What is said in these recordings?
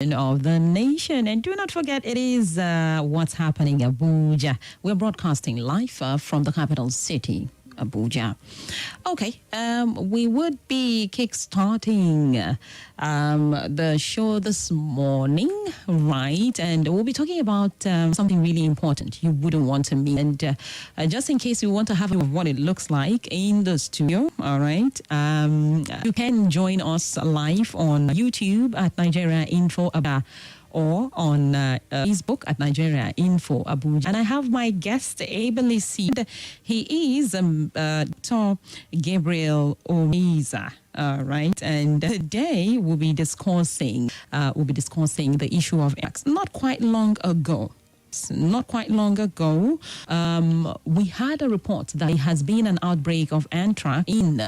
Of the nation. And do not forget, it is what's happening in Abuja. We're broadcasting live from the capital city, Abuja. Okay, we would be kickstarting the show this morning, right? And we'll be talking about something really important you wouldn't want to miss. And just in case you want to have what it looks like in the studio, all right? You can join us live on YouTube at Nigeria Info Abuja, or on Facebook at Nigeria Info Abuja. And I have my guest ably seated. He is Dr. Gabriel Omeiza. Right, and today we'll be discussing the issue of Anthrax. Not quite long ago, we had a report that there has been an outbreak of Anthrax in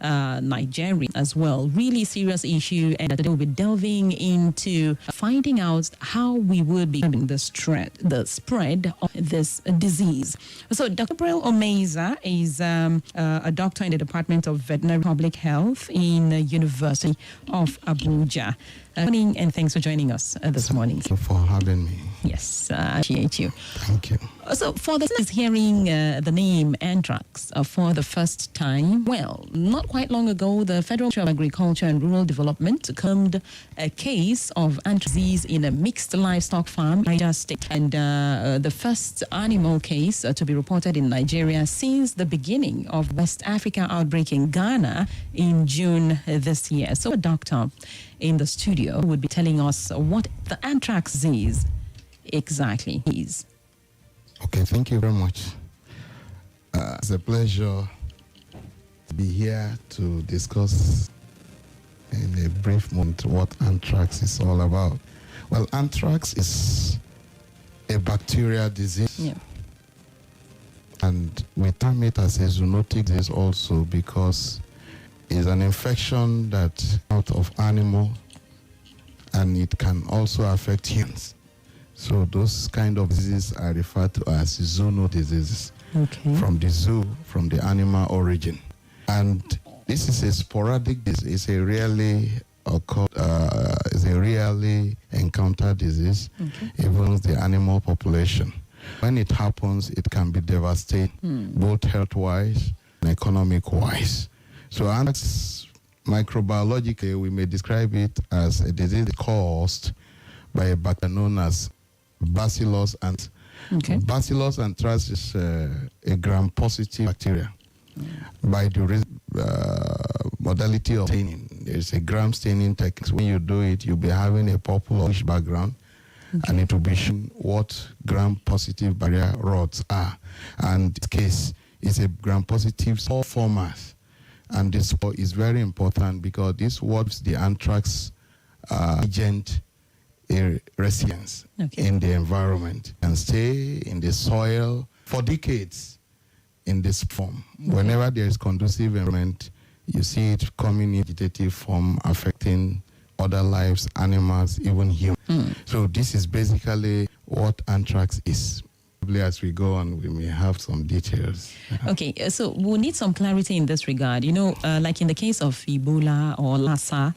Nigeria as well. Really serious issue, and today we'll be delving into finding out how we would be having the spread of this disease. So Dr. Gabriel Omeiza is a doctor in the Department of Veterinary Public Health in the University of Abuja. Good morning, and thanks for joining us this morning. Thank you for having me. Yes, I appreciate you. Thank you. So for the listeners hearing the name Anthrax for the first time, well, not quite long ago, the Federal Ministry of Agriculture and Rural Development confirmed a case of anthrax disease in a mixed livestock farm in Niger State, and the first animal case to be reported in Nigeria since the beginning of West Africa outbreak in Ghana in June this year. So a doctor in the studio would be telling us what the anthrax disease exactly is. Okay, thank you very much. It's a pleasure to be here to discuss in a brief moment what anthrax is all about. Well, anthrax is a bacterial disease. Yeah. And we term it as a zoonotic disease also because it's an infection that's out of animal, and it can also affect humans. So those kind of diseases are referred to as zoonotic diseases. Okay. From the zoo, from the animal origin. And this is a sporadic disease. It's a rarely encountered disease, even with the animal population. When it happens, it can be devastating, both health-wise and economic-wise. So anthrax, microbiologically, we may describe it as a disease caused by a bacteria known as Bacillus anthracis. Okay. Bacillus anthracis is a gram-positive bacteria. By the modality of staining, there's a gram staining technique. When you do it, you'll be having a purplish background, and it will be shown what gram-positive barrier rods are. And in this case, it's a gram-positive spore format. And this spore is very important because this warps the anthrax agent residence in the environment and stay in the soil for decades in this form. Whenever there is conducive environment, you see it coming in vegetative form, affecting other lives, animals, even humans. So this is basically what anthrax is. As we go on, we may have some details. Okay, so we'll need some clarity in this regard. You know, like in the case of Ebola or Lassa,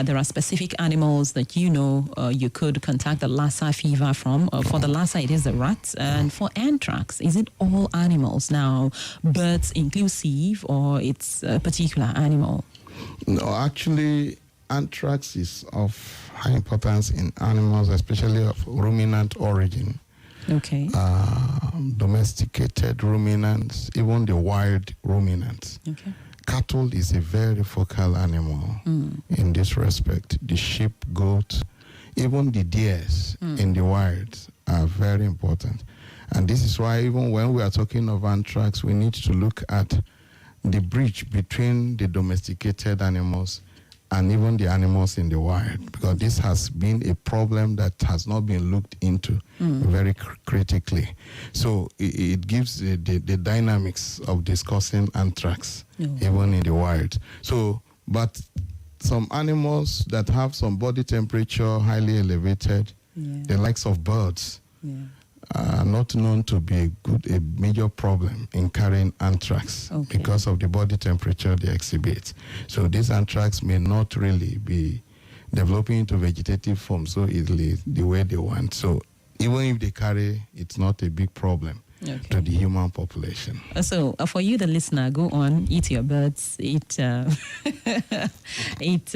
there are specific animals that you could contact the Lassa fever from. For the Lassa, it is the rats. And for anthrax, is it all animals now, birds inclusive, or it's a particular animal? No, actually, anthrax is of high importance in animals, especially of ruminant origin. Okay. Domesticated ruminants, even the wild ruminants. Okay. Cattle is a very focal animal in this respect. The sheep, goat, even the deers in the wild are very important. And this is why even when we are talking of anthrax, we need to look at the bridge between the domesticated animals and even the animals in the wild, because this has been a problem that has not been looked into very critically. So it gives the dynamics of discussing anthrax, even in the wild. So, but some animals that have some body temperature highly elevated, the likes of birds, are not known to be a major problem in carrying anthrax because of the body temperature they exhibit. So this anthrax may not really be developing into vegetative form so easily the way they want. So even if they carry, it's not a big problem to the human population. So for you, the listener, go on, eat your birds, eat eat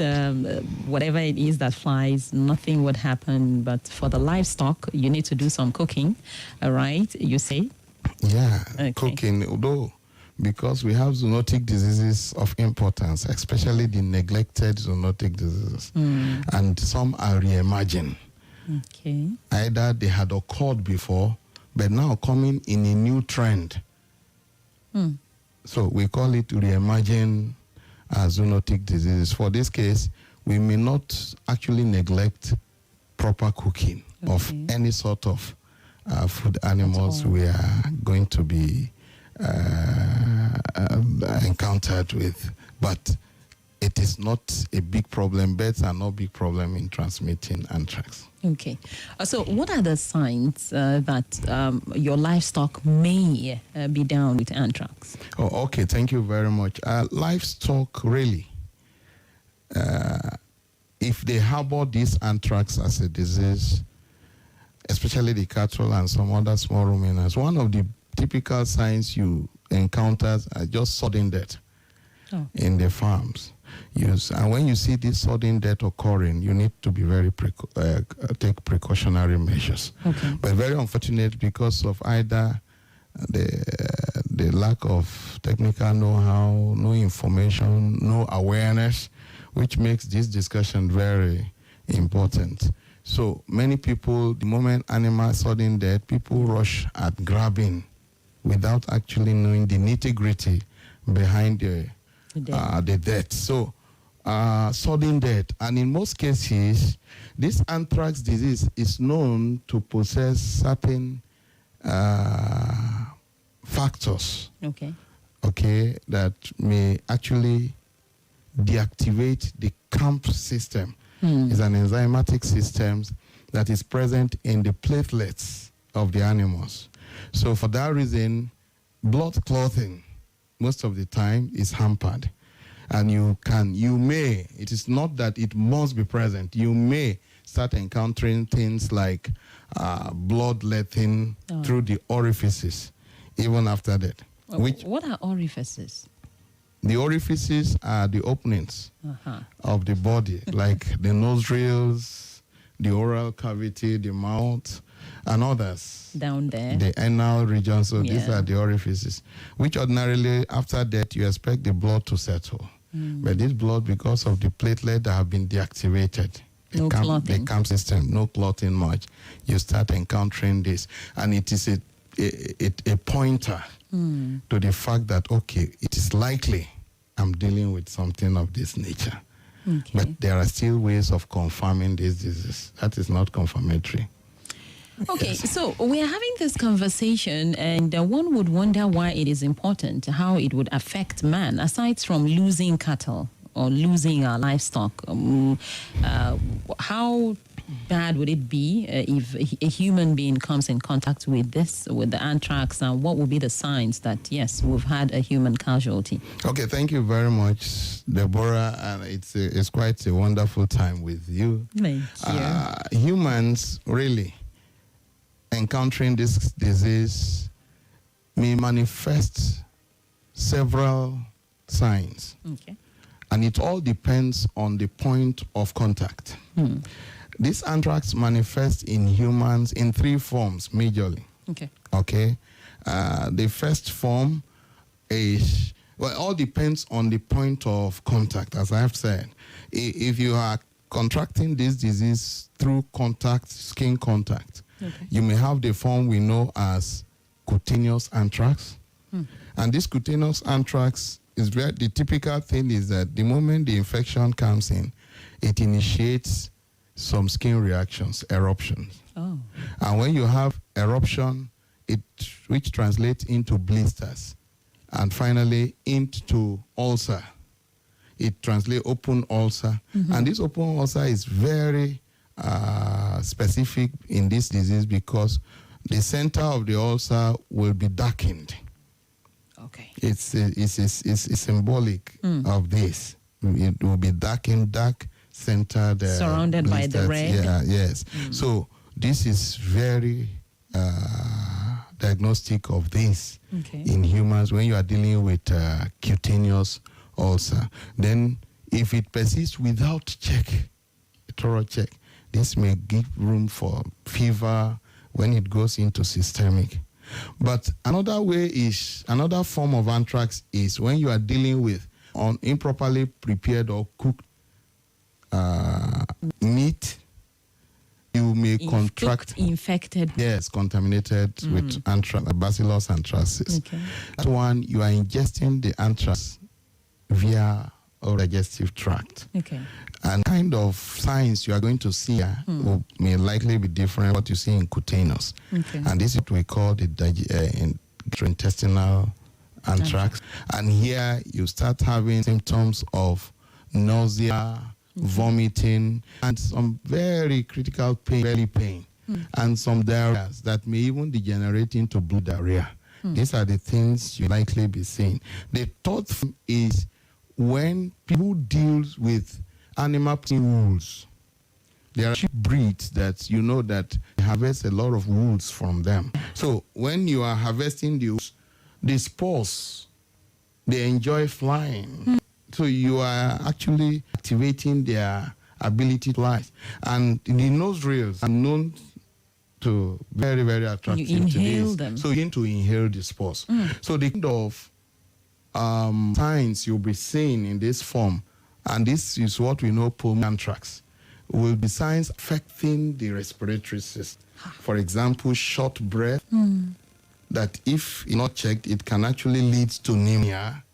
whatever it is that flies. Nothing would happen. But for the livestock, you need to do some cooking, all right, you say? Yeah, cooking, although because we have zoonotic diseases of importance, especially the neglected zoonotic diseases, and some are re-emerging. Okay. Either they had occurred before, but now coming in a new trend. So we call it re-emerging zoonotic diseases. For this case, we may not actually neglect proper cooking of any sort of food animals we are going to be encountered with, but it is not a big problem. Birds are not a big problem in transmitting anthrax. Okay. So what are the signs that your livestock may be down with anthrax? Oh, okay. Thank you very much. Livestock, really, if they harbor this anthrax as a disease, especially the cattle and some other small ruminants, one of the typical signs you encounter are just sudden death in the farms. And when you see this sudden death occurring, you need to be very take precautionary measures. But very unfortunate because of either the lack of technical know-how, no information, no awareness, which makes this discussion very important. So many people, the moment animal sudden death, people rush at grabbing without actually knowing the nitty-gritty behind the death. So sudden death, and in most cases, this anthrax disease is known to possess certain factors, that may actually deactivate the CAMP system. It's an enzymatic system that is present in the platelets of the animals. So for that reason, blood clotting most of the time is hampered. And it is not that it must be present. You may start encountering things like bloodletting through the orifices, even after that. What are orifices? The orifices are the openings of the body, like the nostrils, the oral cavity, the mouth, and others. Down there. The anal region. So these are the orifices, which ordinarily, after death, you expect the blood to settle. But this blood, because of the platelet that have been deactivated, the CAMP system, no clotting much, you start encountering this. And it is a pointer to the fact that, okay, it is likely I'm dealing with something of this nature. But there are still ways of confirming this disease. That is not confirmatory. Okay, so we are having this conversation, and one would wonder why it is important, how it would affect man, aside from losing cattle or losing our livestock. How bad would it be if a human being comes in contact with the anthrax, and what would be the signs that, yes, we've had a human casualty? Okay, thank you very much, Deborah, and it's quite a wonderful time with you. Thank you. Humans, really, encountering this disease may manifest several signs. And it all depends on the point of contact. This anthrax manifests in humans in three forms, majorly. The first form is, well, it all depends on the point of contact, as I have said. If you are contracting this disease through contact, skin contact, you may have the form we know as cutaneous anthrax. And this cutaneous anthrax is the typical thing is that the moment the infection comes in, it initiates some skin reactions, eruptions. And when you have eruption, which translates into blisters, and finally into ulcer. It translates open ulcer. And this open ulcer is very specific in this disease because the center of the ulcer will be darkened. It's symbolic of this. It will be darkened, dark centered. Surrounded by the red. Yeah, yes. So this is very diagnostic of this in humans when you are dealing with cutaneous ulcer. Then if it persists without a thorough check, this may give room for fever when it goes into systemic. But another form of anthrax is when you are dealing with improperly prepared or cooked meat. You may contract infected. Yes, contaminated with anthrax, Bacillus anthracis. That one, you are ingesting the anthrax via or digestive tract. And kind of signs you are going to see may likely be different what you see in cutaneous. And this is what we call the gastrointestinal anthrax. And here you start having symptoms of nausea, vomiting, and some very critical pain, belly pain, and some diarrhea that may even degenerate into blood diarrhea. These are the things you likely be seeing. The third thing is when people deal with animal wool. There are breeds that you know that harvest a lot of wools from them. So when you are harvesting the spores, they enjoy flying. So you are actually activating their ability to fly. And the nostrils are known to very, very attractive. You inhale to them. So you need to inhale the spores. So the kind of signs you'll be seeing in this form, and this is what we know pulmonary anthrax, will be signs affecting the respiratory system. For example, short breath, that if not checked, it can actually lead to pneumonia.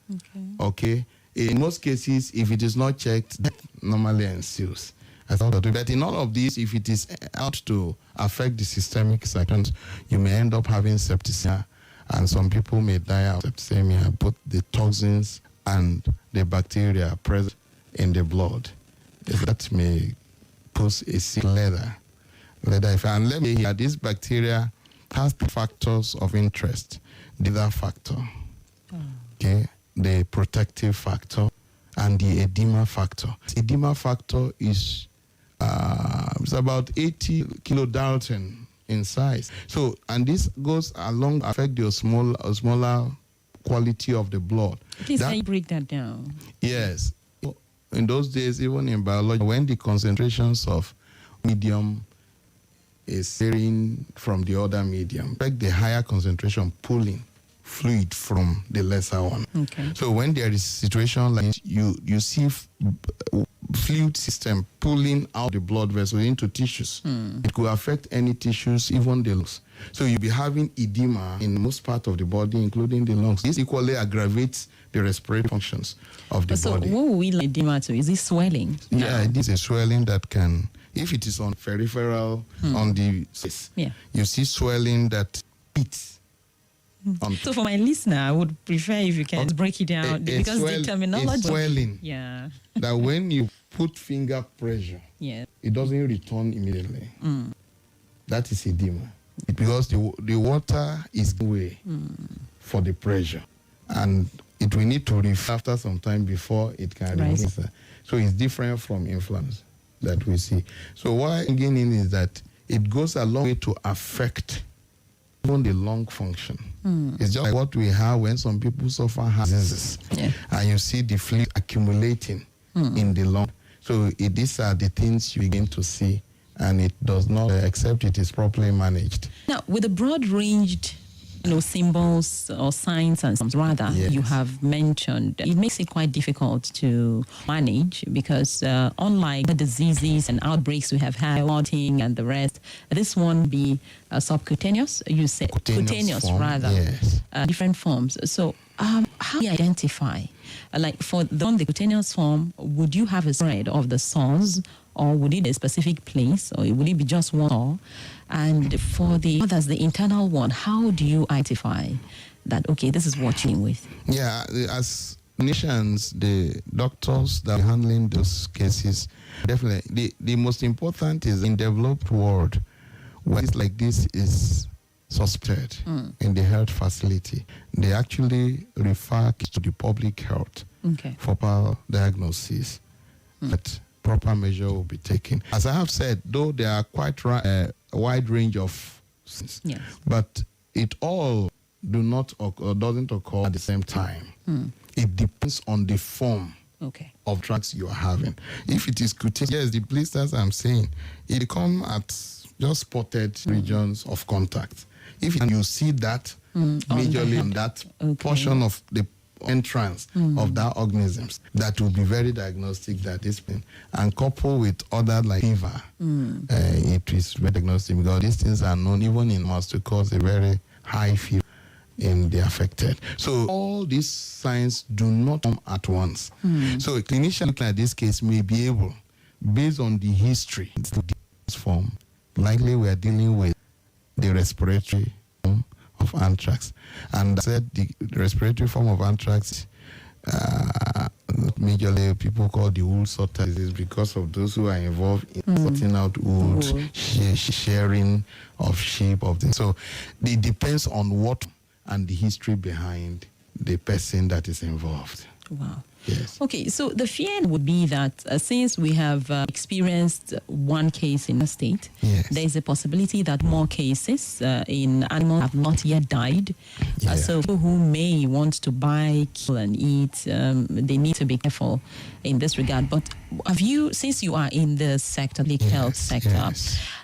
In most cases, if it is not checked, death normally ensues. But in all of these, if it is out to affect the systemic sections, you may end up having septicemia, and some people may die of septicemia, both the toxins and the bacteria present in the blood. That may pose a sick leather effect. And let me hear, this bacteria has factors of interest. The other factor, the protective factor, and the edema factor. The edema factor is it's about 80 kilodalton in size. So, and this goes along to affect the osmolar quality of the blood. Please, can you break that down? Yes. In those days, even in biology, when the concentrations of medium is varying from the other medium, like the higher concentration pulling fluid from the lesser one. So when there is a situation like this, you see fluid system pulling out the blood vessels into tissues. It could affect any tissues, even the lungs. So you'll be having edema in most parts of the body, including the lungs. This equally aggravates the respiratory functions of the body. So what will we like edema to? Is it swelling? Yeah, it is a swelling that can, if it is on peripheral, on the face, you see swelling that eats. So for my listener, I would prefer if you can break it down because the terminology. It's swelling. Yeah. That when you put finger pressure, it doesn't return immediately. That is edema. Because the water is away for the pressure. And it will need to refill after some time before it can release. So it's different from influence that we see. So what I'm getting is that it goes a long way to affect even the lung function. It's just like what we have when some people suffer heart diseases. And you see the fluid accumulating in the lung. So these are the things you begin to see, and it does not, except it is properly managed. Now, with a broad-ranged symbols or signs and symptoms, rather, you have mentioned, it makes it quite difficult to manage because unlike the diseases and outbreaks we have had, waterting and the rest, this one be subcutaneous, you say cutaneous form, rather, different forms. So how do you identify? Like for the cutaneous form, would you have a spread of the sores, or would it be a specific place, or would it be just one sore? And for the others, the internal one, how do you identify that, okay, this is what you're dealing with? Yeah, as clinicians, the doctors that are handling those cases, definitely, the most important is in developed world, when it's like this is suspected in the health facility, they actually refer to the public health for diagnosis. But proper measure will be taken. As I have said, though there are quite a wide range of things, Yes. but it all do not occur, doesn't occur at the same time. It depends on the form of drugs you are having. If it is cutaneous, yes, the blisters I'm saying, it come at just spotted regions of contact. If you see that majorly on that portion of the entrance of that organisms, that will be very diagnostic that is been, and coupled with other like fever, it is very diagnostic because these things are known even in mouse to cause a very high fever in the affected. So all these signs do not come at once. So a clinician looking at this case may be able, based on the history, this form, likely we are dealing with the respiratory form of anthrax. And I said the respiratory form of anthrax, majorly people call the wool sorter disease because of those who are involved in sorting out wood, sharing of sheep, of things. So it depends on what and the history behind the person that is involved. Wow. Yes. Okay, so the fear would be that since we have experienced one case in the state, there is a possibility that more cases in animals have not yet died. So people who may want to buy, kill, and eat, they need to be careful in this regard. But have you, since you are in the sector, the health sector,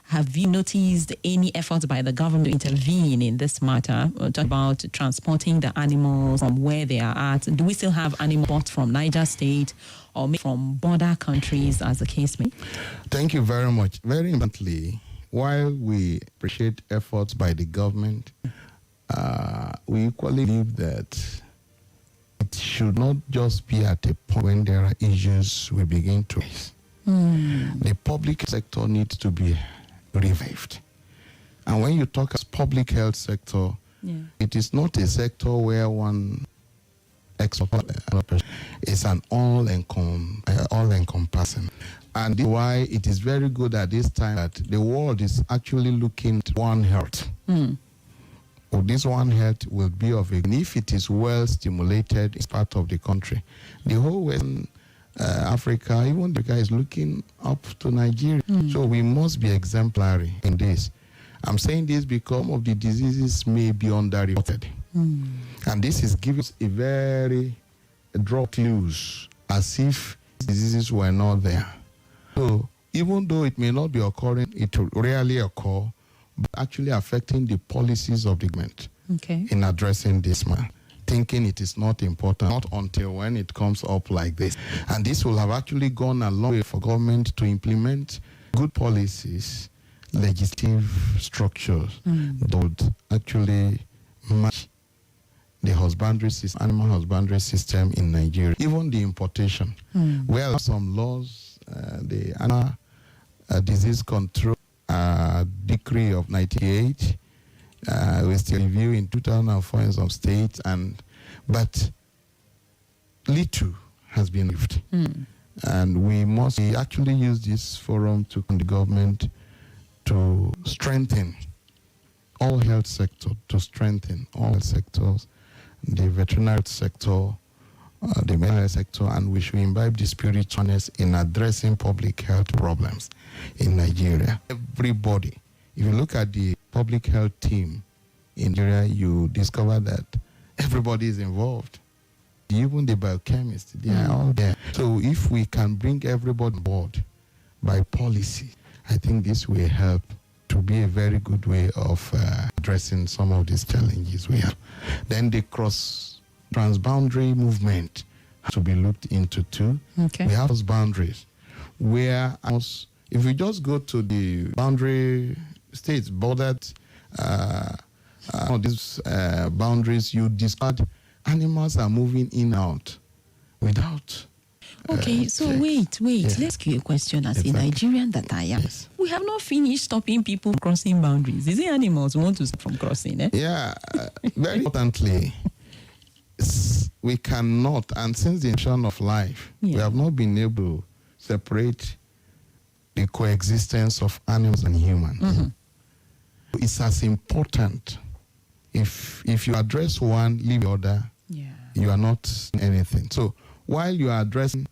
have you noticed any efforts by the government to intervene in this matter? Talk about transporting the animals from where they are at. Do we still have animals bought from Niger State or maybe from border countries, as the case may? Thank you very much. Very importantly, while we appreciate efforts by the government, we equally believe that it should not just be at a point when there are issues we begin to raise. The public sector needs to be revived. And when you talk as public health sector, it is not a sector where one it's an all-encompassing. And this is why it is very good at this time that the world is actually looking to One Health. This One Health will be of a, and if it is well stimulated, it's part of the country. The whole Western Africa, even the guy is looking up to Nigeria. So we must be exemplary in this. I'm saying this because some of the diseases may be underreported. And this is giving us a very draw clues as if diseases were not there. So even though it may not be occurring, it will rarely occur, but actually affecting the policies of the government in addressing this man. Thinking it is not important, not until when it comes up like this. And this will have actually gone a long way for government to implement good policies, legislative structures that would actually match the husbandry system, animal husbandry system in Nigeria. Even the importation. Well, some laws, the Animal Disease Control Decree of 1998, we still review in 2004 in some states, but little has been left. And we actually use this forum to the government to strengthen all health sectors, the veterinary sector, the medical sector, and we should imbibe the spiritualness in addressing public health problems in Nigeria. Everybody, if you look at the public health team in Nigeria, you discover that everybody is involved. Even the biochemists, they are all there. So if we can bring everybody on board by policy, I think this will help to be a very good way of addressing some of these challenges we have. Then the transboundary movement has to be looked into too. We have those boundaries where, if we just go to the boundary states, bordered these boundaries, you discard animals are moving in and out without. So wait. Let's ask you a question as a Nigerian that I am. We have not finished stopping people crossing boundaries. Is it animals who want to stop from crossing? Very importantly, we cannot, and since the inception of life, we have not been able to separate the coexistence of animals and humans. It's as important. If you address one, leave the other, you are not anything. So while you are addressing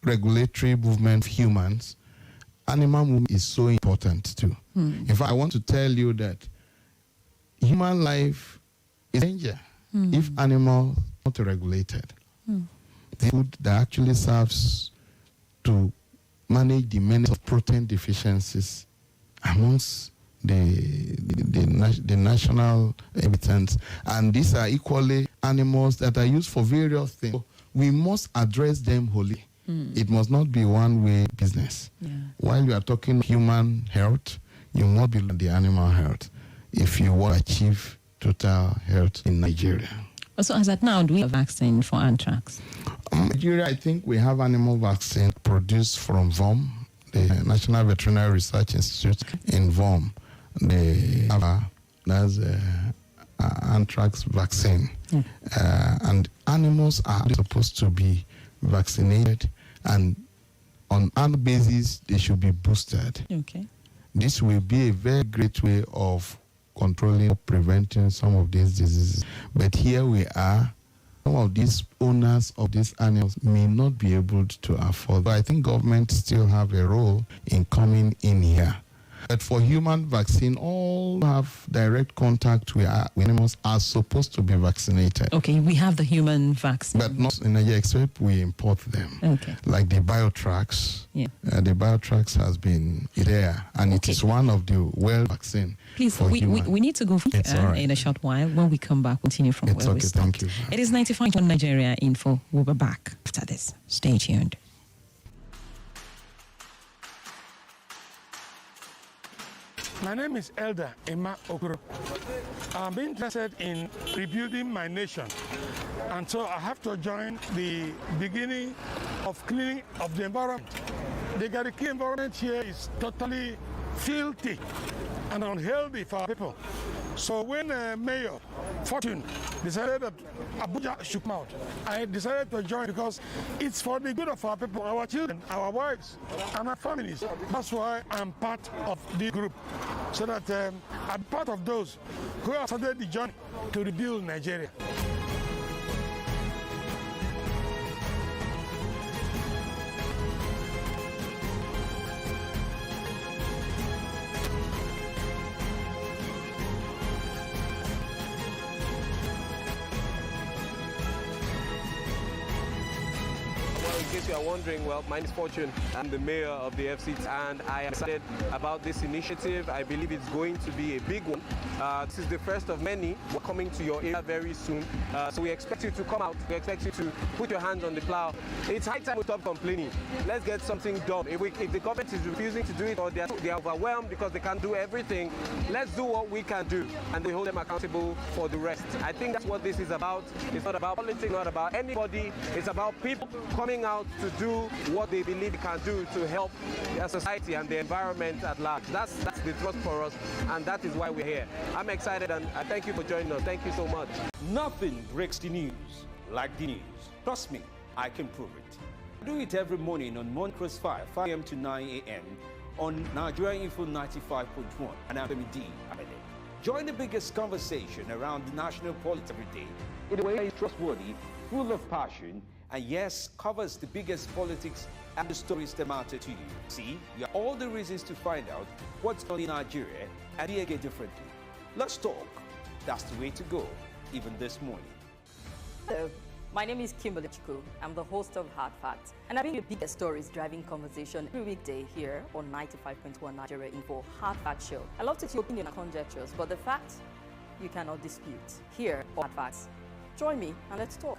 regulatory movement of humans, animal movement is so important too. In fact, I want to tell you that human life is in danger if animals are not regulated. The food that actually serves to manage the menace of protein deficiencies amongst the national inhabitants, and these are equally animals that are used for various things. So we must address them wholly. It must not be one-way business. While you are talking human health, you must be the animal health if you want to achieve total health in Nigeria. So as at now, do we have a vaccine for anthrax? Nigeria, I think we have animal vaccine produced from VOM, the National Veterinary Research Institute in VOM. They have that's anthrax vaccine. And animals are supposed to be vaccinated, and on annual basis, they should be boosted. Okay. This will be a very great way of controlling or preventing some of these diseases. But here we are, some of these owners of these animals may not be able to afford. But I think government still have a role in coming in here. But for human vaccine, all who have direct contact with animals are supposed to be vaccinated. Okay, we have the human vaccine. But not in Nigeria, except we import them. Okay. Like the Biotrax. Yeah. The Biotrax has been there, and it is one of the well vaccine. Please, for we human. need to go in a short while. When we come back, continue from where we stopped. Thank you. It is 95 on Nigeria Info. We'll be back after this. Stay tuned. My name is Elder Emma Okoro. I'm interested in rebuilding my nation, and so I have to join the beginning of cleaning of the environment. The Gariki environment here is totally filthy and unhealthy for our people. So when Mayor Fortune decided that Abuja should come out, I decided to join because it's for the good of our people, our children, our wives, and our families. That's why I'm part of this group, so that I'm part of those who have started the journey to rebuild Nigeria. In case you are wondering, well, my name is Fortune. I'm the mayor of the FCT, and I am excited about this initiative. I believe it's going to be a big one. This is the first of many. We're coming to your area very soon. So we expect you to come out. We expect you to put your hands on the plow. It's high time we stop complaining. Let's get something done. If the government is refusing to do it, or they are overwhelmed because they can't do everything, let's do what we can do, and we hold them accountable for the rest. I think that's what this is about. It's not about politics, not about anybody. It's about people coming out to do what they believe they can do to help their society and the environment at large. That's the trust for us, and that is why we're here. I'm excited, and I thank you for joining us. Thank you so much. Nothing breaks the news like the news. Trust me, I can prove it. I do it every morning on Morning Crossfire, 5 a.m. to 9 a.m. on Nigeria Info 95.1, and I'm D. Join the biggest conversation around the national politics every day in a way that is trustworthy, full of passion, and yes, covers the biggest politics and the stories that matter to you. See, you have all the reasons to find out what's going on in Nigeria and hear it differently. Let's talk. That's the way to go, even this morning. Hello, my name is Kimberly Chiku. I'm the host of Hard Facts, and I bring you the biggest stories driving conversation every weekday here on 95.1 Nigeria Info Hard Facts Show. I love to see opinion and conjectures, but the facts you cannot dispute. Here on Hard Facts. Join me and let's talk.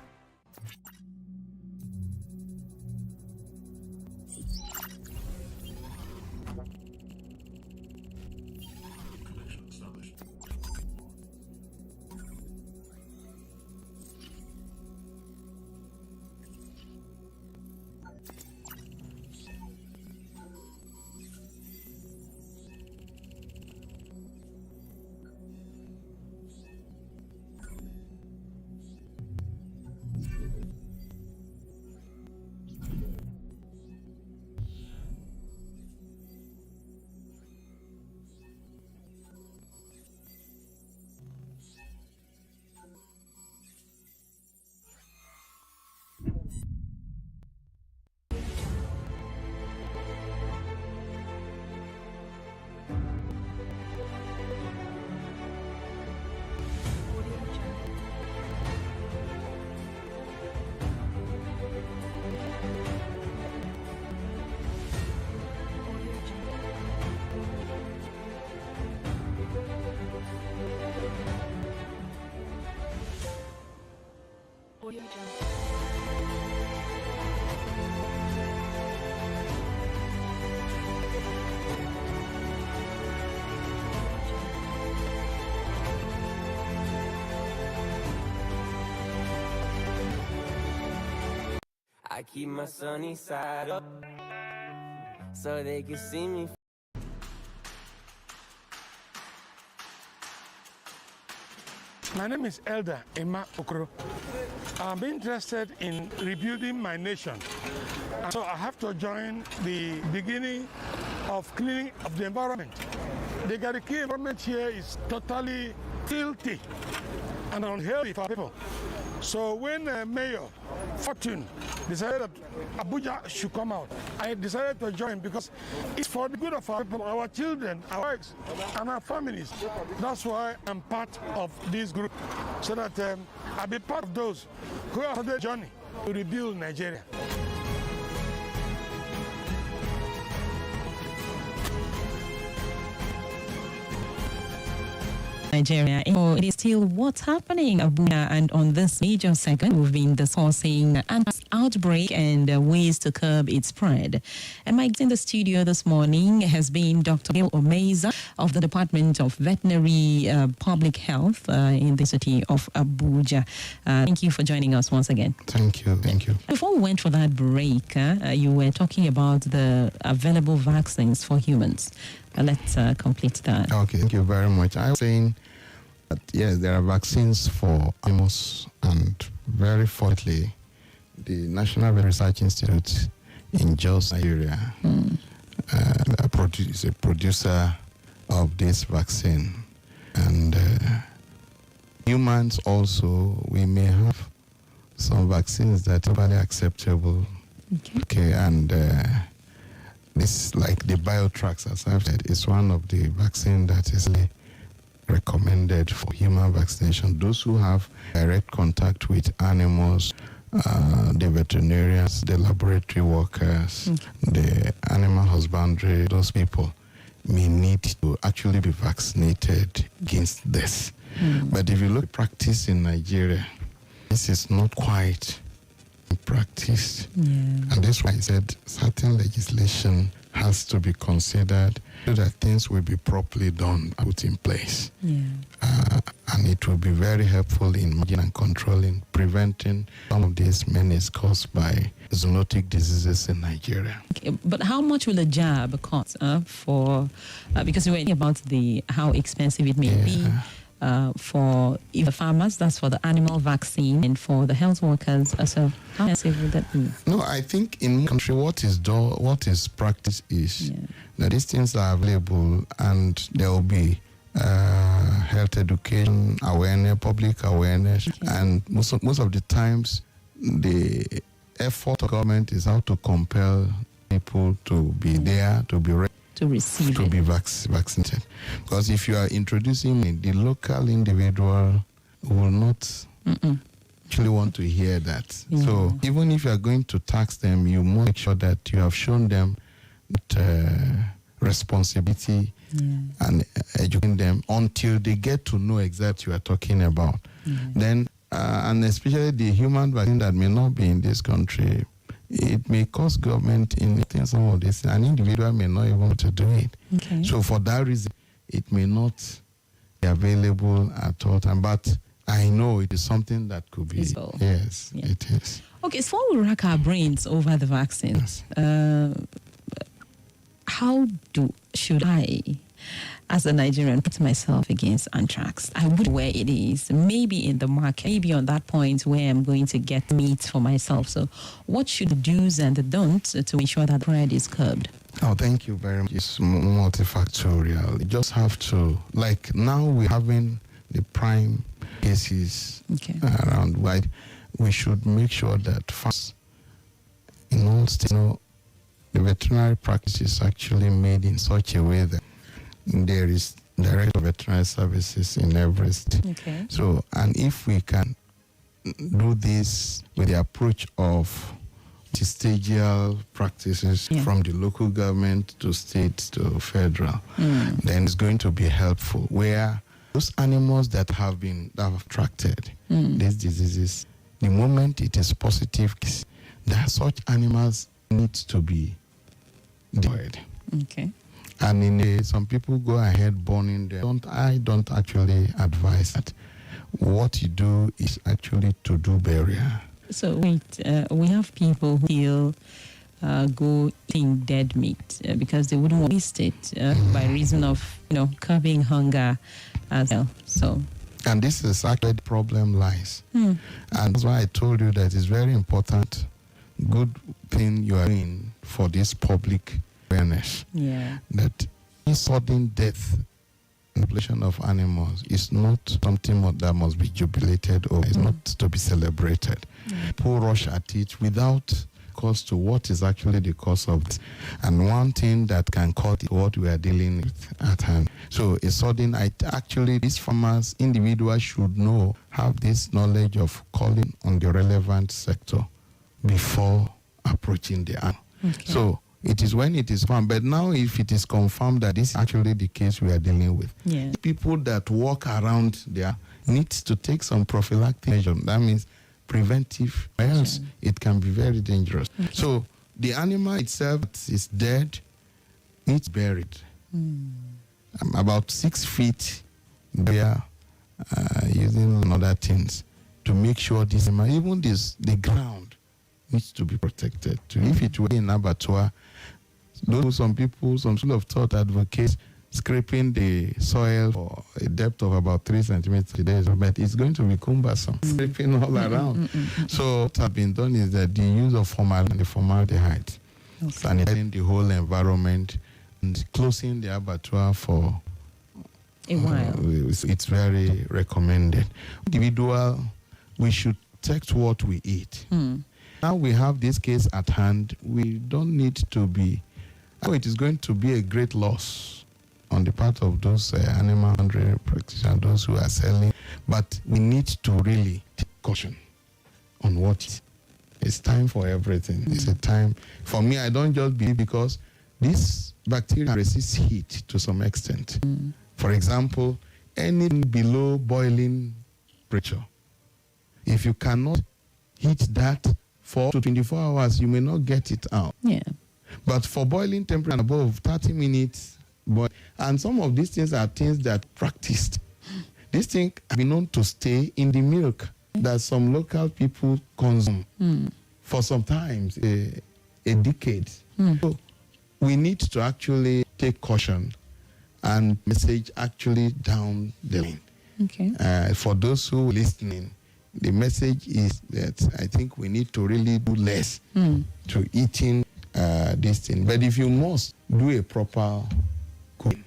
I keep my sunny side up so they can see me. My name is Elder Emma Okoro. I'm interested in rebuilding my nation. So I have to join the beginning of cleaning of the environment. The Gariki environment here is totally filthy and unhealthy for people. So when Mayor Fortune decided that Abuja should come out, I decided to join because it's for the good of our people, our children, our wives, and our families. That's why I'm part of this group, so that I'll be part of those who are on the journey to rebuild Nigeria. Nigeria. Oh, it is still what's happening in Abuja, and on this major segment, we've been discussing Anthrax outbreak and ways to curb its spread. And my guest in the studio this morning has been Dr. Gabriel Omeiza of the Department of Veterinary Public Health in the city of Abuja. Thank you for joining us once again. Thank you. Thank you. Before we went for that break, you were talking about the available vaccines for humans. Let's complete that. Okay, thank you very much. I was saying that, yes, there are vaccines for animals, and very fortunately, the National Research Institute in Jos, Nigeria, is a producer of this vaccine. And humans also, we may have some vaccines that are very acceptable. Okay, and this, like the Anthrax, as I've said, is one of the vaccines that is recommended for human vaccination. Those who have direct contact with animals, the veterinarians, the laboratory workers, the animal husbandry, those people may need to actually be vaccinated against this. But if you look at practice in Nigeria, this is not quite practiced. And that's why I said certain legislation has to be considered so that things will be properly done, put in place. And it will be very helpful in managing and controlling, preventing some of these menace caused by zoonotic diseases in Nigeria. Okay, but how much will a jab cost for, because we were thinking about how expensive it may be for the farmers, that's for the animal vaccine, and for the health workers. So how expensive would that be? No, I think in country what is practiced is that these things are available, and there will be health education, awareness, public awareness, and most of the times the effort of government is how to compel people to be there, to be ready, to receive to be vaccinated. Because if you are introducing it, the local individual will not actually want to hear that. So even if you are going to tax them, you must make sure that you have shown them that responsibility and educating them until they get to know exactly what you are talking about. Then, and especially the human vaccine that may not be in this country, it may cost government in some of this. An individual may not even want to do it. So for that reason, it may not be available at all time. But I know it is something that could be. Yes, it is. Okay, so before we rack our brains over the vaccines, how should I, as a Nigerian, put myself against anthrax? I would know where it is, maybe in the market, maybe on that point where I'm going to get meat for myself. So what should the do's and the don'ts to ensure that the spread is curbed? Oh, thank you very much. It's multifactorial. You just have to, like now we're having the prime cases around wide. We should make sure that first, in all states, the veterinary practice is actually made in such a way that there is direct veterinary services in every state. So, and if we can do this with the approach of vestigial practices from the local government to state to federal, then it's going to be helpful. Where those animals that have attracted these diseases, the moment it is positive, that such animals need to be destroyed. And some people go ahead burning them. I don't actually advise that. What you do is actually to do burial. So wait, we have people who still go eating dead meat because they wouldn't want to waste it by reason of, curbing hunger as well. So. And this is actually the problem lies. And that's why I told you that it's very important, good thing you are doing for this public awareness. Yeah. That sudden death in the population of animals is not something that must be jubilated or is not to be celebrated. People rush at it without cause to what is actually the cause of it. And one thing that can cause what we are dealing with at hand. So a sudden, actually, these farmers, individuals should have this knowledge of calling on the relevant sector before approaching the animal. Okay. So it is when it is found. But now if it is confirmed that this is actually the case we are dealing with, people that walk around there need to take some prophylactic measures. That means preventive, else it can be very dangerous. Okay. So the animal itself is dead, it's buried. About 6 feet there, using other things to make sure this animal, even the ground needs to be protected. If it were in abattoir, some school of thought advocates scraping the soil for a depth of about 3 centimeters a day, but it's going to be cumbersome, scraping all around. So what has been done is that the use of formaldehyde and the formaldehyde, sanitizing the whole environment and closing the abattoir for a while. It's very recommended. Individual, we should protect what we eat. Now we have this case at hand. We don't need to be. It is going to be a great loss on the part of those animal husbandry practitioners, those who are selling. But we need to really take caution on what it's time for everything. It's a time. For me, I don't just believe because this bacteria resists heat to some extent. For example, anything below boiling temperature, if you cannot heat that for 24 hours, you may not get it out. Yeah. But for boiling temperature and above 30 minutes, and some of these things are things that practiced. These things have been known to stay in the milk that some local people consume for sometimes a decade. So we need to actually take caution and message actually down the line. Okay. For those who are listening, the message is that I think we need to really do less to eating this thing. But if you must do a proper cooking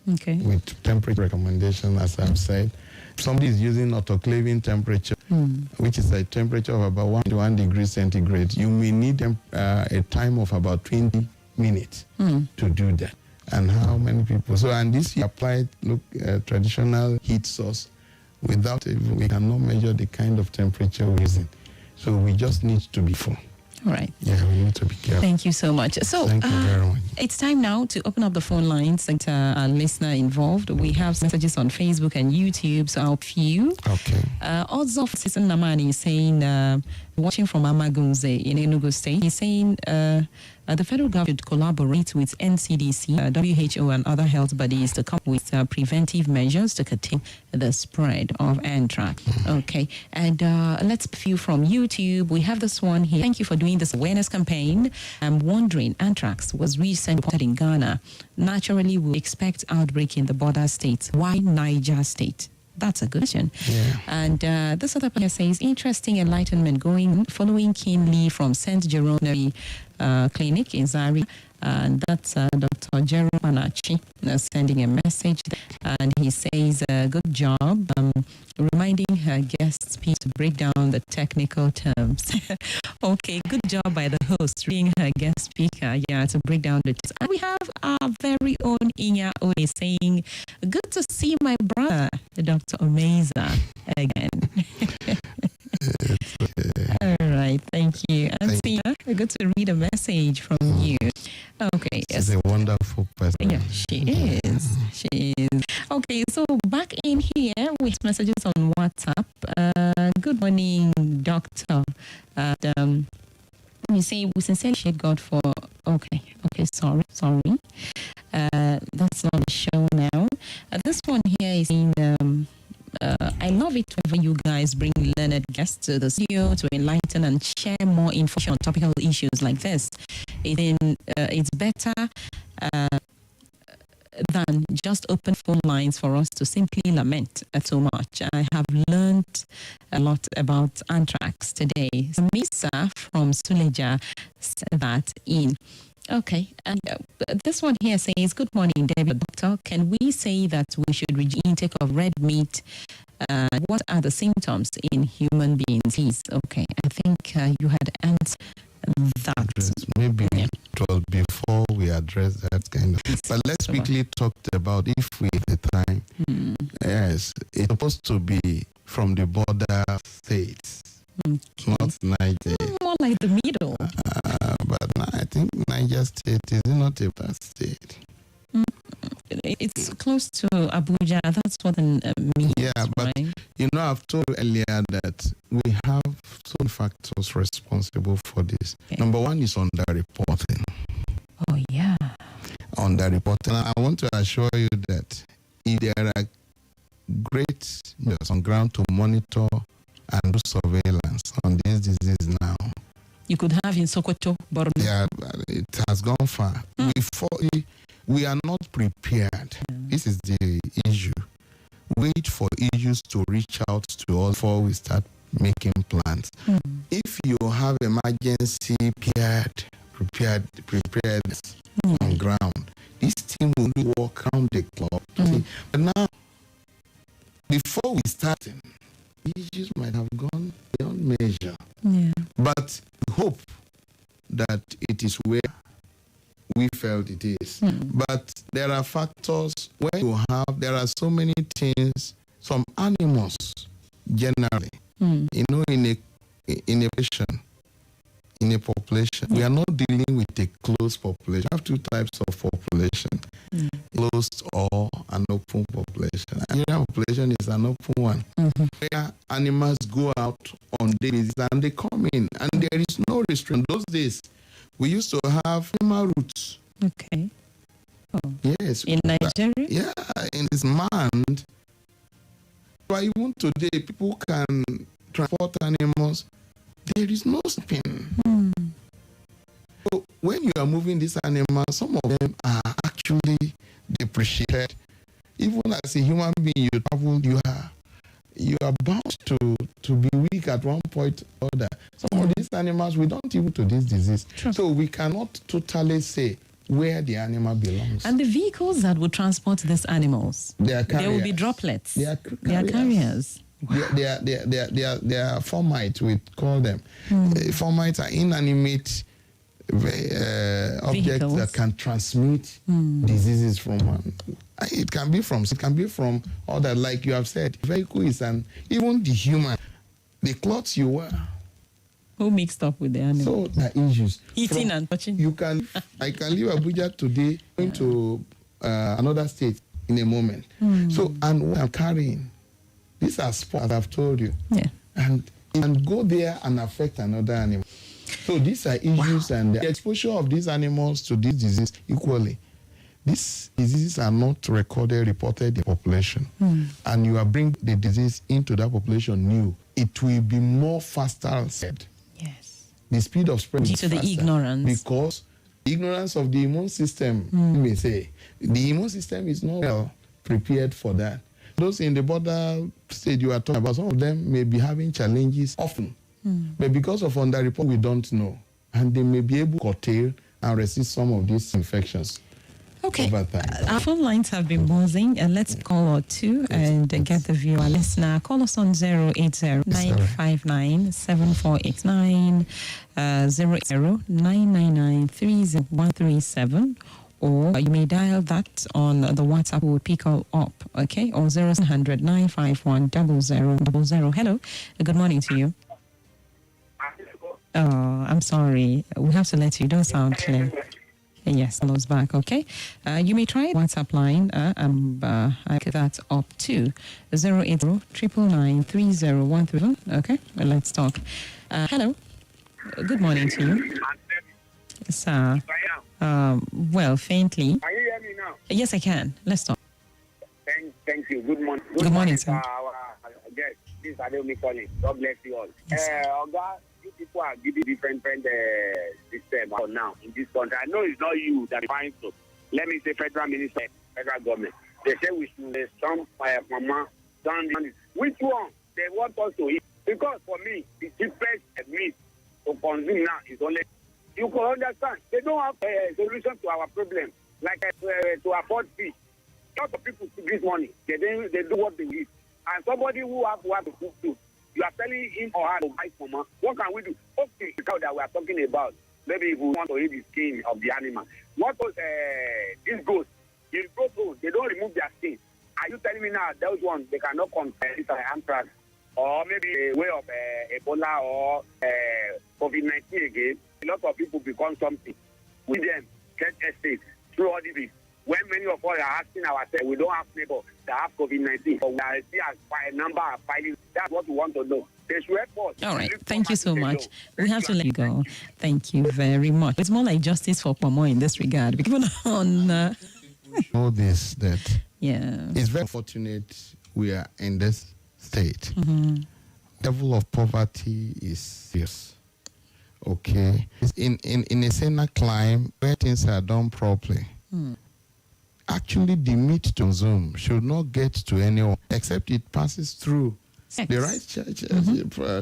with temperature recommendation, as I've said, if somebody is using autoclaving temperature, which is a temperature of about 1 to 1 degree centigrade, you may need a time of about 20 minutes to do that. And how many people? So, and this you applied traditional heat source without we cannot measure the kind of temperature we're using. So we just need to be full. All right. Yeah, we need to be careful. Thank you so much. So, thank you very much. It's time now to open up the phone lines and our listener involved. We have messages on Facebook and YouTube, so I'll few. Okay. Also, Citizen Namani is saying, watching from Amagunze in Enugu State, he's saying the federal government should collaborate with NCDC, WHO, and other health bodies to come up with preventive measures to contain the spread of anthrax. Okay, and let's view from YouTube. We have this one here. Thank you for doing this awareness campaign. I'm wondering, anthrax was recently reported in Ghana. Naturally, we expect outbreak in the border states. Why Niger State? That's a good question. Yeah. And this other person says, interesting enlightenment following keenly from St. Jerome Clinic in Zaria. And that's Dr. Jerome Panachi sending a message. And he says, good job reminding her guests to break down the technical terms. Okay, good job by the host reading her guest speaker, to break down the terms. And we have our very own Inya Oe saying, good to see my brother, Dr. Omeiza, again. All right, thank you. And Tina, good to read a message from you. Okay. She's a wonderful person. Yeah, she is. She is. Okay, so back in here, we have messages on WhatsApp. Good morning, doctor. You say, we sincerely appreciate God for... Okay, sorry. That's not the show now. This one here is in... I love it whenever you guys bring learned guests to the studio to enlighten and share more information on topical issues like this. It's better than just open phone lines for us to simply lament so much. I have learned a lot about anthrax today. Misa from Suleja said that in. Okay, and this one here says, good morning, David. Doctor, can we say that we should reduce intake of red meat? What are the symptoms in human beings? Please, okay, I think you had answered that. Maybe it was before we address that kind of. But let's quickly talk about if we have the time. Yes, it's supposed to be from the border states, not Niger. More like the middle. But I think Niger State is not a bad state. It's close to Abuja. That's what means. Yeah, but right? you know, I've told you earlier that we have some factors responsible for this. Okay. Number one is underreporting. Oh, yeah. Underreporting. I want to assure you that if there are great measures on ground to monitor and do surveillance on this disease now, You could have in Sokoto, Borno. yeah, it has gone far. We are not prepared. This is the issue. Wait for issues to reach out to us before we start making plans. If you have emergency preparedness on ground, this team will walk around the clock. But now, before we start, issues might have gone beyond measure. Yeah. But we hope that it is where we felt it is. But there are factors when you have, there are so many things, some animals generally, you know, in a population, we are not dealing with a closed population. We have two types of population, closed or an open population. The Nigerian population is an open one, where animals go out on days and they come in, and there is no restriction. Those days, we used to have animal routes. Okay. Oh. Yes. In Nigeria? Yeah, in this manned. But even today, people can transport animals. There is no spin. So when you are moving these animals, some of them are actually depreciated. Even as a human being, you travel, you are bound to be weak at one point or other. Some of these animals, we don't even to this disease. True. So we cannot totally say where the animal belongs. And the vehicles that would transport these animals, They are carriers. there will be droplets. They are They are carriers. They are formites, we call them. Formites are inanimate objects Vehicles. that can transmit diseases from one. It can be from other, like you have said. Vehicle is even the human, the clothes you wear. Who mixed up with the animal? So there are issues. Eating and touching. I can leave Abuja today, going to another state in a moment. So, and what I'm carrying, these are sports, as I've told you. Yeah. And go there and affect another animal. So these are issues, and the exposure of these animals to this disease equally. These diseases are not reported in the population. And you are bringing the disease into that population new. It will be more faster said. Yes. The speed of spread Due is to the faster ignorance. because ignorance of the immune system, you may say. The immune system is not well prepared for that. Those in the border state you are talking about, some of them may be having challenges often. But because of underreport, we don't know. And they may be able to curtail and resist some of these infections. Okay. Over time. Our phone lines have been buzzing. Let's call or two and get the viewer listener. Call us on 080-959-7489, 080-999-30137, or you may dial that on the WhatsApp. We'll pick up, okay? Or 0-900-951-0000. Hello. Good morning to you. Oh, I'm sorry. We have to let you. Don't sound clear. Yes, hello's back, okay? You may try WhatsApp line. I get that up to 080-999-3013. Okay, let's talk. Hello. Good morning to you. Sir. Well, faintly. Can you hear me now? Yes, I can. Let's talk. Thank Thank you. Good morning. Good morning, sir. Yes, this is Adeomi calling. God bless you all. Yes, Oga, you people are giving different system now in this country. I know it's not you that defines so. Let me say federal minister, federal government. They say we should some mama done. Which one they want us to eat? Because for me, the cheapest meat to consume now is only. You can understand. They don't have a solution to our problem. Like to afford fish. A lot of people see this money. They do what they eat. And somebody who have to cook too. You are telling him or her to buy mama. What can we do? Okay, the cow that we are talking about. Maybe if we want to eat the skin of the animal. What was this goat? In goat hole, they don't remove their skin. Are you telling me now those ones they cannot compare this Anthrax or maybe a way of Ebola or COVID-19 again? A lot of people become something. With them, get estates through all this. When many of us are asking ourselves, we don't have neighbors that have COVID-19, but we are still a number of filing. That's what we want to know. They should help us. All right. Thank you so much. We have to let you go. Thank you very much. It's more like justice for Pomo in this regard. Because on know this, that it's very fortunate we are in this state. Level of poverty is serious. Okay. It's in a saner climate where things are done properly. Actually, the meat to consume should not get to anyone except it passes through the right church.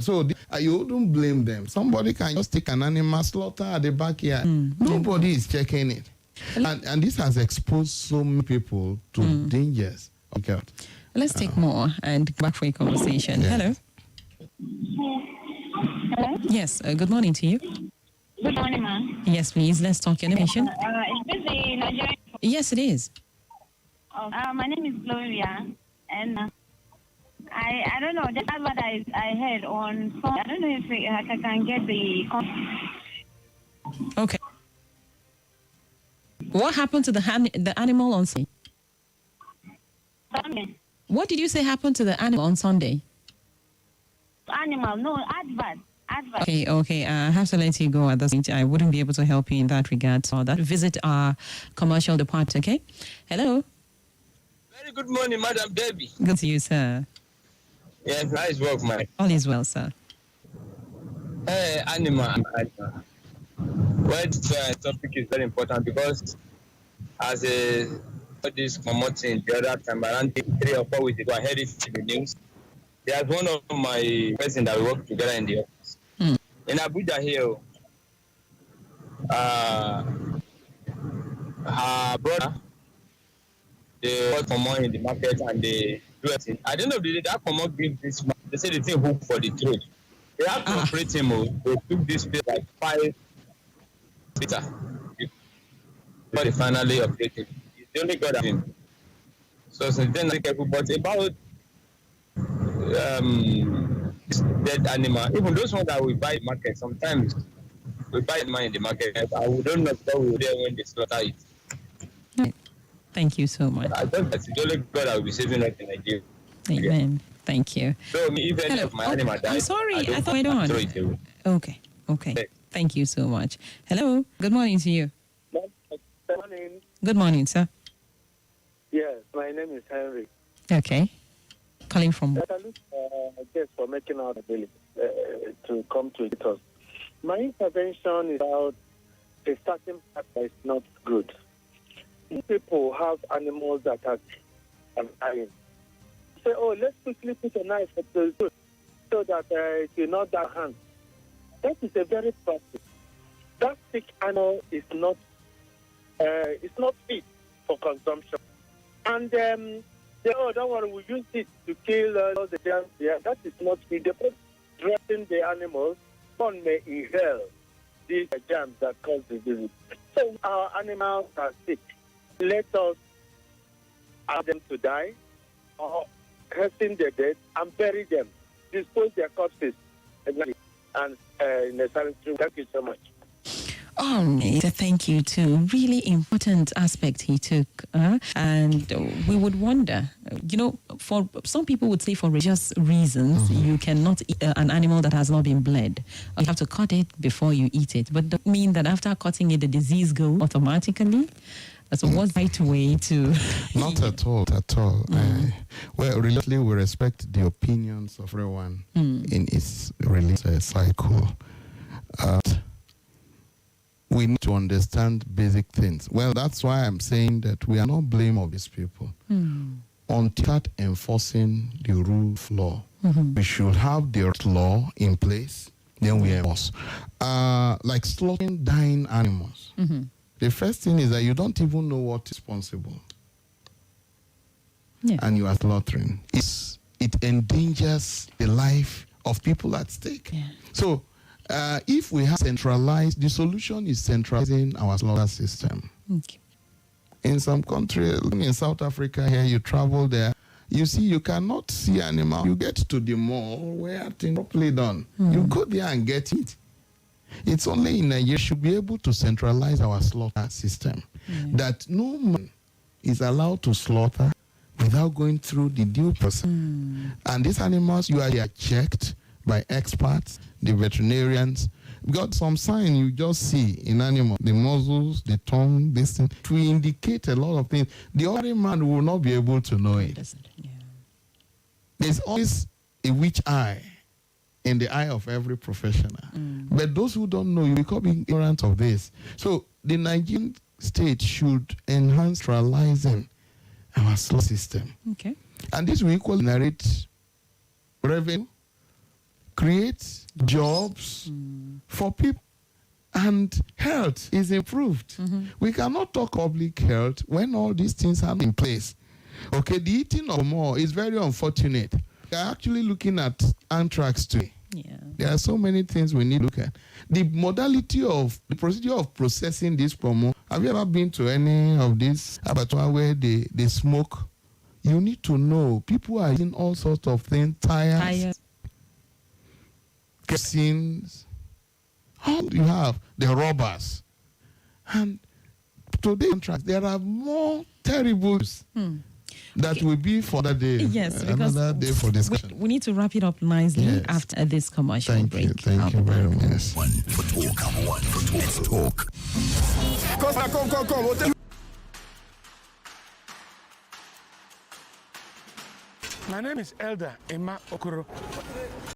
So you wouldn't blame them. Somebody can just take an animal slaughter at the backyard. Nobody is checking it. And this has exposed so many people to dangers. Okay. Let's take more and go back for a conversation. Hello. Hello? Yes. Good morning to you. Good morning, ma'am. Yes, please. Let's talk your nation. Is this the Nigerian? Yes, it is. Oh, my name is Gloria, and I don't know. That's what I heard on phone. I don't know if I can get the. Okay. What happened to the animal on Sunday? Sunday. What did you say happened to the animal on Sunday? Animal, no, advert. Okay. I have to let you go at this point. I wouldn't be able to help you in that regard. So that visit our commercial department. Okay. Hello. Very good morning, Madam Debbie. Good to you, sir. Yes, nice work, man. All is well, sir. Hey, animal. Well, this topic is very important because as this promoting the other time, around 3 or 4 weeks ago, I heard it in the news. There's one of my person that we work together in the office. In Abuja here, her brother, they work for more in the market and they do it. At the end of the day, that promote gives this man, they say the thing hook for the trade. They have to operate him. They took this place like 5 later. But they finally updated. It's the only God of him. So since then, I think but about this dead animal, even those ones that we buy in market, sometimes we buy it in the market and we don't know how we're there when they slaughter it. Thank you so much. I thought that's the only God that will be saving us in Nigeria. Amen. Thank you. So if any of my animal dies, I'm sorry, I thought I throw don't. it away. Okay. Thank you so much. Hello. Good morning to you. Good morning. Good morning, sir. Yes, my name is Henry. Okay. Calling from. Yes, for making out ability to come to us. My intervention is about the starting part that is not good. People have animals that are dying. Say, let's quickly put a knife at the food so that it will not die hand. That is a very practice. That sick animal is not fit for consumption. And don't worry, we use it to kill all the germs there. That is not fit. They put dressing the animals, one may inhale these germs that cause the disease. So our animals are sick. Let us allow them to die or cursing their dead and bury them. Dispose their corpses and in a sanitary. Thank you so much. Thank you too. Really important aspect he took. And we would wonder, for some people would say for religious reasons, you cannot eat an animal that has not been bled. You have to cut it before you eat it. But that mean that after cutting it, the disease goes automatically. So what's the right way to... Not at all, at all. Well, religiously, we respect the opinions of everyone in its religious cycle. We need to understand basic things. Well, that's why I'm saying that we are not blame of these people. Until start enforcing the rule of law, we should have the law in place, then we enforce. Like slaughtering dying animals. The first thing is that you don't even know what is responsible. And you are slaughtering. It endangers the life of people at stake. So, if we have centralized, the solution is centralizing our slaughter system. In some countries, in South Africa here, you travel there, you see, you cannot see animal. You get to the mall where things properly done. You go there and get it. It's only in Nigeria should be able to centralize our slaughter system. That no man is allowed to slaughter without going through the due process. And these animals, you are checked by experts, the veterinarians. We got some sign you just see in animals, the muzzles, the tongue, this thing, to indicate a lot of things. The ordinary man will not be able to know it. There's always a witch eye in the eye of every professional. But those who don't know, you become ignorant of this. So the Nigerian state should enhance centralizing our slaughter system. And this will equally generate revenue, create jobs for people, and health is improved. We cannot talk public health when all these things are in place. Okay, the eating of more is very unfortunate. We are actually looking at Anthrax today. There are so many things we need to look at. The modality of the procedure of processing this promo. Have you ever been to any of these abattoirs where they smoke? You need to know people are using all sorts of things, tires. Scenes, all you have, the robbers. And today, there are more terribles that will be for that day. Yes, because another day for discussion. We need to wrap it up nicely after this commercial break. Thank you very much. One for talk. Come. My name is Elder Emma Okoro.